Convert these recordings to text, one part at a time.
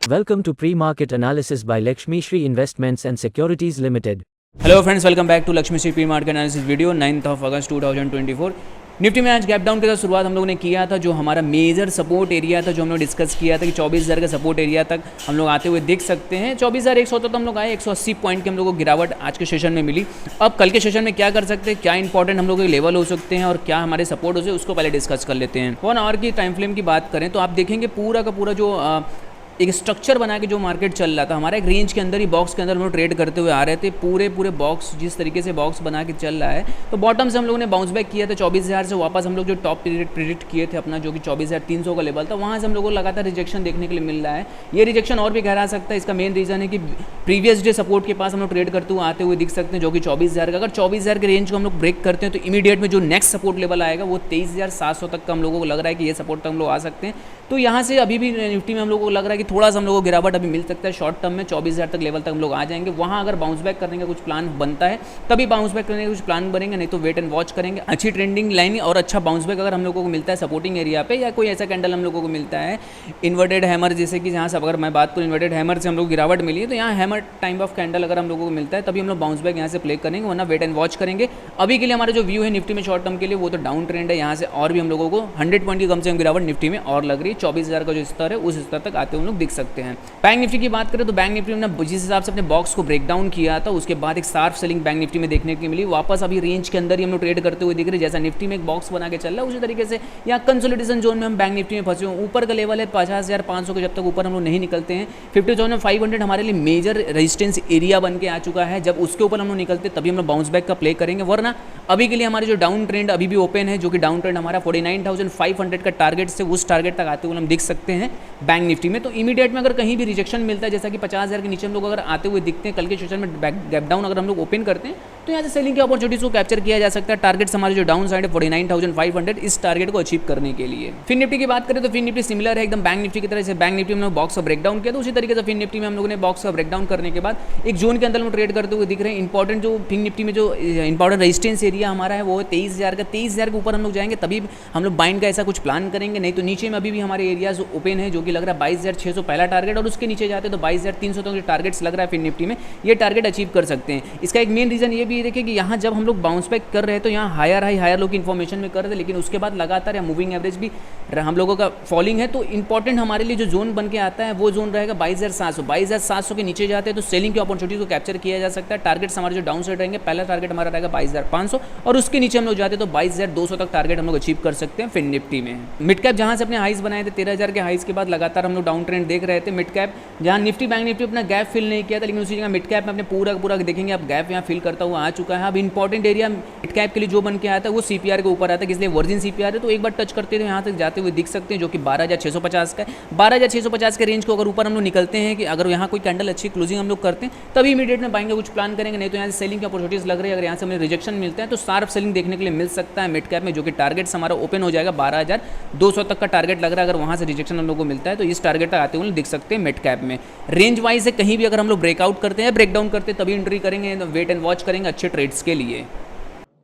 Welcome to Pre-Market Analysis by Lakshmi Shri Investments and Securities Limited. Hello friends, welcome back to Lakshmi Shri pre market analysis video 9 अगस्त 2024। Nifty में आज gap down के साथ शुरुआत हम लोगों ने किया था। जो हमारा मेजर सपोर्ट एरिया था, जो हम लोग डिस्कस किया था कि 24,000 का सपोर्ट एरिया तक हम लोग आते हुए देख सकते हैं। 24,100 तक हम लोग आए, 180 पॉइंट की हम लोग को गिरावट आज के सेशन में मिली। अब कल के सेशन में क्या कर सकते हैं, क्या इंपॉर्टेंट हम लोग के लेवल हो सकते हैं और क्या हमारे सपोर्ट हो सकते हैं, उसको पहले डिस्कस कर लेते हैं। 1 आवर की टाइम फ्रेम की बात करें तो आप देखेंगे पूरा का पूरा जो एक स्ट्रक्चर बना के जो मार्केट चल रहा था, हमारा एक रेंज के अंदर ही बॉक्स के अंदर हम लोग ट्रेड करते हुए आ रहे थे। पूरे बॉक्स जिस तरीके से बॉक्स बना के चल रहा है, तो बॉटम से हम लोगों ने बाउंस बैक किया था 24,000 से वापस हम लोग जो टॉप प्रिडिक्ट किए थे अपना, जो कि 24,300 का लेवल था, वहाँ से हम लोगों को लगातार रिजेक्शन देखने के लिए मिल रहा है। ये रिजेक्शन और भी गहरा सकता है। इसका मेन रीज़न है कि प्रीवियस डे सपोर्ट के पास हम लोग ट्रेड करते हुए आते हुए दिख सकते हैं, जो कि 24,000 का। अगर 24,000 के रेंज को हम लोग ब्रेक करते हैं तो इमीडिएट में जो नेक्स्ट सपोर्ट लेवल आएगा वो 23,700 तक का हम लोगों को लग रहा है कि ये सपोर्ट तक हम लोग आ सकते हैं। तो यहाँ से अभी भी निफ्टी में हम लोगों को लग रहा है कि थोड़ा सा हम लोगों को गिरावट अभी मिल सकता है। शॉर्ट टर्म में 24,000 तक लेवल तक हम लोग आ जाएंगे। वहाँ अगर बाउंस बैक करने का कुछ प्लान बनता है तभी बाउंस बैक करने का कुछ प्लान बनेंगे, नहीं तो वेट एंड वॉच करेंगे। अच्छी ट्रेंडिंग लाइन और अच्छा बाउंस बैक अगर हम लोगों को मिलता है सपोर्टिंग एरिया पे, या कोई ऐसा कैंडल हम लोगों को मिलता है इन्वर्टेड हैमर, जैसे कि जहाँ से अगर मैं बात करूँ इन्वर्टेड हैमर से हम लोग गिरावट मिली है, तो यहाँ हैमर टाइम ऑफ कैंडल अगर हम लोगों को मिलता है तभी हम लोग बाउंस बैक यहाँ से प्ले करेंगे, वरना वेट एंड वॉच करेंगे। अभी के लिए हमारा जो व्यू है निफ्टी में शॉर्ट टर्म के लिए वो तो डाउन ट्रेंड है। यहाँ से और भी हम लोगों को 100 पॉइंट की कम से कम गिरावट निफ्टी में और लग रही है। 24,000 का जो स्तर है उस स्तर तक आते हुए हम लोग दिख सकते हैं। बैंक निफ्टी की बात करें तो बैंक निफ्टी ने जिस हिसाब से अपने बॉक्स को ब्रेक डाउन किया था, उसके बाद एक शार्प सेलिंग बैंक निफ्टी में देखने को मिली। वापस अभी रेंज के अंदर ही हम लोग ट्रेड करते हुए दिख रहे हैं। जैसा निफ्टी में एक बॉक्स बना के चल रहा है, उसी तरीके से यहाँ कंसोलिडेशन जोन में हम बैंक निफ्टी में फंसे हुए। ऊपर का लेवल है 50,500 के, जब तक ऊपर हम लोग नहीं निकलते हैं 50,500 हमारे लिए मेजर रेजिस्टेंस एरिया बन के आ चुका है। जब उसके ऊपर हम लोग निकलते तभी हम लोग बाउंस बैक का प्ले करेंगे, वरना अभी के लिए हमारे जो डाउन ट्रेंड अभी भी ओपन है, जो कि डाउन ट्रेंड हमारा 49,500 का टारगेट से उस टारगेट तक आते हुए हम दिख सकते हैं बैंक निफ्टी में। तो इमीडिएट में अगर कहीं भी रिजेक्शन मिलता है, जैसा कि 50,000 के नीचे हम लोग अगर आते हुए दिखते हैं, कल के सेशन में गैप डाउन अगर हम लोग ओपन करते हैं तो यहाँ से सेलिंग की अपॉर्चुनिटीज को कैप्चर किया जा सकता है। टारगेट्स हमारे जो डाउन साइड है 49,500, इस टारगेट को अचीव करने के लिए। फिन निफ्टी की बात करें तो फिन निफ्टी सिमिलर है एकदम बैंक निफ्टी की तरह से। बैंक निफ्टी में हम लोग बॉक्स का ब्रेकडाउन किया, तो उसी तरीके से फिन निफ्टी में हम लोगों ने बॉक्स का ब्रेकडाउन करने के बाद एक जोन के अंदर हम ट्रेड करते हुए दिख रहे हैं। इंपॉर्टेंट जो फिन निफ्टी में जो इंपॉर्टेंट रेजिस्टेंस एरिया हमारा है वो है 23,000 का। 23,000 के ऊपर हम लोग जाएंगे तभी हम लोग बाइंड का ऐसा कुछ प्लान करेंगे, नहीं तो नीचे में अभी भी हमारे एरियाज ओपन है, जो कि लग रहा है 22,600 पहला टारगेट, और उसके नीचे जाते तो 22,300 तक जो टारगेट्स लग रहा है फिन निफ्टी में, ये टारगेट अचीव कर सकते हैं। इसका एक मेन रीजन ये भी देखिए कि यहाँ जब हम लोग बाउंस बैक कर रहे हैं तो यहाँ हायर लो की इन्फॉर्मेशन में कर रहे थे, लेकिन उसके बाद लगातार या मूविंग एवरेज भी हम लोगों का फॉलिंग है। तो इंपॉर्टेंट हमारे लिए जो जोन बन के आता है वो जोन रहेगा 22,700। 22,700 के नीचे जाते हैं तो सेलिंग की अपॉर्चुनिटी को कैप्चर किया जा सकता है। टारगेट्स हमारे जो डाउन साइड रहेंगे, पहला टारगेट हमारा रहेगा 22,500, और उसके नीचे हम लोग जाते हैं तो 22,200 तक टारगेट हम लोग अचीव कर सकते हैं फिन निफ्टी में। मिड कैप जहाँ से अपने हाइज बनाए थे 13,000 के हाइज के बाद लगातार हम लोग डाउन ट्रेंड देख रहे थे। मिड कैप जहाँ निफ्टी बैंक निफ्टी अपना गैप फिल नहीं किया था, लेकिन उसी जगह मिड कैप में अपने पूरा देखेंगे आप गैप यहाँ फिल करता हुआ आ चुका है। अब इंपॉर्टेंट एरिया मिड कैप के लिए जो बन के आता है वो सीपीआर के ऊपर आता है, इसलिए वर्जिन सीपीआर है, तो एक बार टच करते हैं यहाँ तक जाते हुए दिख सकते हैं, जो कि 12,650 का है। 12,650 के रेंज को अगर ऊपर हम लोग निकलते हैं कि अगर यहाँ कोई कैंडल अच्छी क्लोजिंग हम लोग करते हैं तभी इमीडिएट में बाइंग का कुछ प्लान करेंगे, नहीं तो यहाँ से सेलिंग की अपॉर्चुनिटीज लग रही है। अगर यहाँ से हमें रिजेक्शन मिलता है तो शार्प सेलिंग देखने के लिए मिल सकता है मिड कैप में, जो कि टारगेट्स हमारा ओपन हो जाएगा 12,200 तक का टारगेट लग रहा है। अगर वहाँ से रिजेक्शन हम लोग को मिलता है तो इस टारगेट तक आते हुए दिख सकते हैं मिड कैप में। रेंज वाइज से कहीं भी अगर हम लोग ब्रेकआउट करते हैं, ब्रेकडाउन करते हैं, तभी एंट्री करेंगे, वेट एंड वॉच करेंगे अच्छे ट्रेड्स के लिए।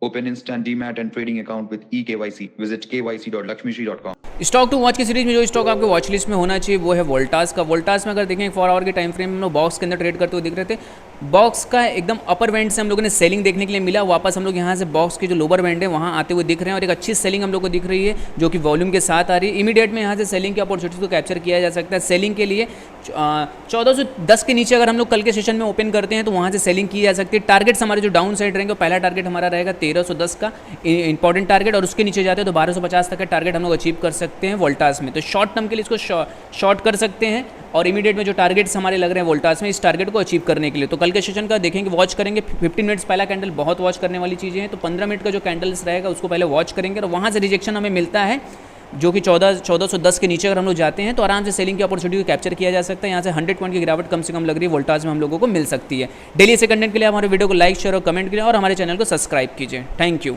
Open instant DMAT and trading account with eKYC. Visit kyc.lakshmishri.com. Stock to watch की सीरीज में जो स्टॉक आपके वॉच लिस्ट में होना चाहिए वो है वोल्टास का। वोल्टास में अगर देखें 4 आवर के टाइम फ्रेम में हम लोग बॉक्स के अंदर ट्रेड करते हुए दिख रहे थे। बॉक्स का एकदम अपर बैंड से हम लोगों ने सेलिंग देखने के लिए मिला, वापस हम लोग यहाँ से बॉक्स के जो लोअर बैंड है वहाँ आते हुए दिख रहे हैं, और एक अच्छी सेलिंग हम लोग को दिख रही है जो कि वॉल्यूम के साथ आ रही है। इमीडिएट में यहाँ से सेलिंग की अपॉर्चुनिटी को कैप्चर किया जा सकता है। सेलिंग के लिए 1410 के नीचे अगर हम लोग कल के सेशन में ओपन करते हैं तो वहाँ से सेलिंग की जा सकती है। टारगेट्स हमारे जो डाउन साइड रहेंगे, पहला टारगेट हमारा रहेगा 1310 का इंपॉर्टेंट टारगेट, और उसके नीचे जाते हैं तो 1250 तक का टारगेट हम लोग अचीव कर सकते हैं वोल्टास में। तो शॉर्ट टर्म के लिए इसको शॉर्ट कर सकते हैं, और इमीडिएट में जो टारगेट्स हमारे लग रहे हैं वोल्टास में, इस टारगेट को अचीव करने के लिए। तो कल के सेशन का देखेंगे, वॉच करेंगे 15 मिनट्स पहला कैंडल बहुत वॉच करने वाली चीज़ें हैं, तो 15 मिनट का जो कैंडल्स रहेगा उसको पहले वॉच करेंगे, और वहाँ से रिजेक्शन हमें मिलता है जो कि 1410 के नीचे अगर हम लोग जाते हैं तो आराम से सेलिंग की अपॉर्चुनिटी को कैप्चर किया जा सकता है। यहाँ से 100 पॉइंट की गिरावट कम से कम लग रही है वोल्टास में हम लोगों को मिल सकती है। डेली से कंटेंट के लिए हमारे वीडियो को लाइक शेयर और कमेंट करें, और हमारे चैनल को सब्सक्राइब कीजिए। Thank you.